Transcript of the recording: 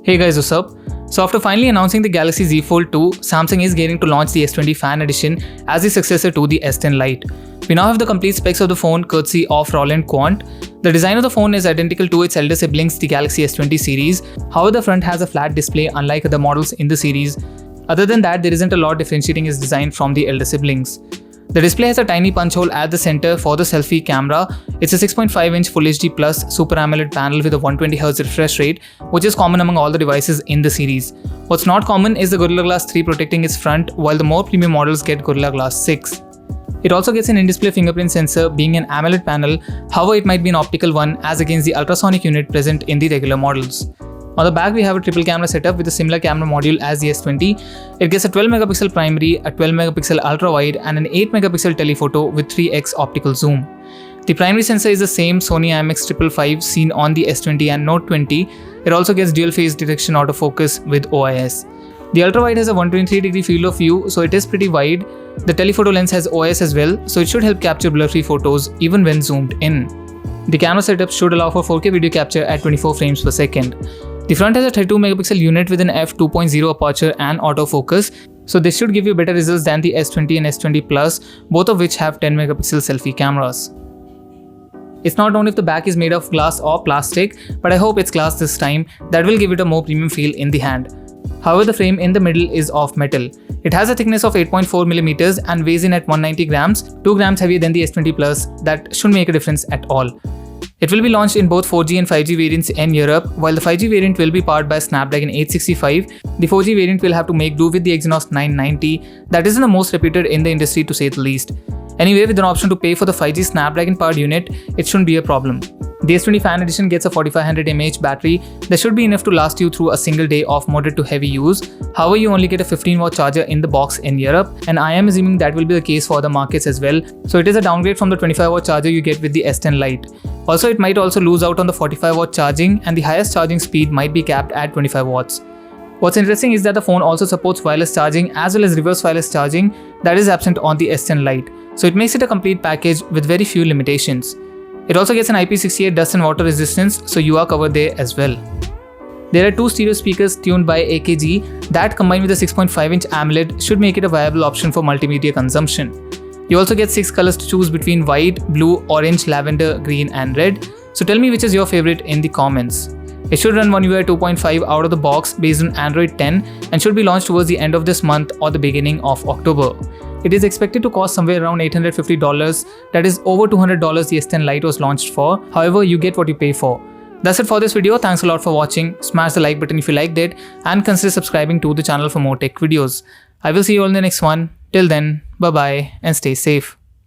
Hey guys, what's up? So after finally announcing the Galaxy Z Fold 2, Samsung is gearing to launch the S20 Fan Edition as the successor to the S10 Lite. We now have the complete specs of the phone courtesy of Roland Quant. The design of the phone is identical to its elder siblings, the Galaxy S20 series. However, the front has a flat display unlike other models in the series. Other than that, there isn't a lot differentiating its design from the elder siblings. The display has a tiny punch hole at the center for the selfie camera. It's a 6.5-inch Full HD Plus Super AMOLED panel with a 120Hz refresh rate, which is common among all the devices in the series. What's not common is the Gorilla Glass 3 protecting its front, while the more premium models get Gorilla Glass 6. It also gets an in-display fingerprint sensor being an AMOLED panel, however it might be an optical one as against the ultrasonic unit present in the regular models. On the back, we have a triple camera setup with a similar camera module as the S20. It gets a 12MP primary, a 12MP ultra-wide and an 8MP telephoto with 3x optical zoom. The primary sensor is the same Sony IMX555 seen on the S20 and Note 20. It also gets dual phase detection autofocus with OIS. The ultra-wide has a 123° field of view, so it is pretty wide. The telephoto lens has OIS as well, so it should help capture blur-free photos even when zoomed in. The camera setup should allow for 4K video capture at 24 frames per second. The front has a 32MP unit with an f2.0 aperture and autofocus, so this should give you better results than the S20 and S20 Plus, both of which have 10MP selfie cameras. It's not known if the back is made of glass or plastic, but I hope it's glass this time. That will give it a more premium feel in the hand. However, the frame in the middle is of metal. It has a thickness of 8.4mm and weighs in at 190 grams, 2 grams heavier than the S20 Plus. That shouldn't make a difference at all. It will be launched in both 4G and 5G variants in Europe, while the 5G variant will be powered by Snapdragon 865. The 4G variant will have to make do with the Exynos 990. That isn't the most reputed in the industry to say the least. Anyway, with an option to pay for the 5G Snapdragon powered unit, it shouldn't be a problem. The S20 Fan Edition gets a 4500 mAh battery that should be enough to last you through a single day of moderate to heavy use. However, you only get a 15W charger in the box in Europe, and I am assuming that will be the case for other markets as well. So it is a downgrade from the 25W charger you get with the S10 Lite. Also, it might also lose out on the 45W charging, and the highest charging speed might be capped at 25 watts. What's interesting is that the phone also supports wireless charging as well as reverse wireless charging that is absent on the S10 Lite. So it makes it a complete package with very few limitations. It also gets an IP68 dust and water resistance, so you are covered there as well. There are two stereo speakers tuned by LAKEY that combined with a 6.5-inch AMOLED should make it a viable option for multimedia consumption. You also get 6 colors to choose between white, blue, orange, lavender, green and red. So tell me which is your favorite in the comments. It should run One UI 2.5 out of the box based on Android 10 and should be launched towards the end of this month or the beginning of October. It is expected to cost somewhere around $850, that is over $200 the S10 Lite was launched for. However, you get what you pay for. That's it for this video. Thanks a lot for watching. Smash the like button if you liked it and consider subscribing to the channel for more tech videos. I will see you all in the next one. Till then, bye bye and stay safe.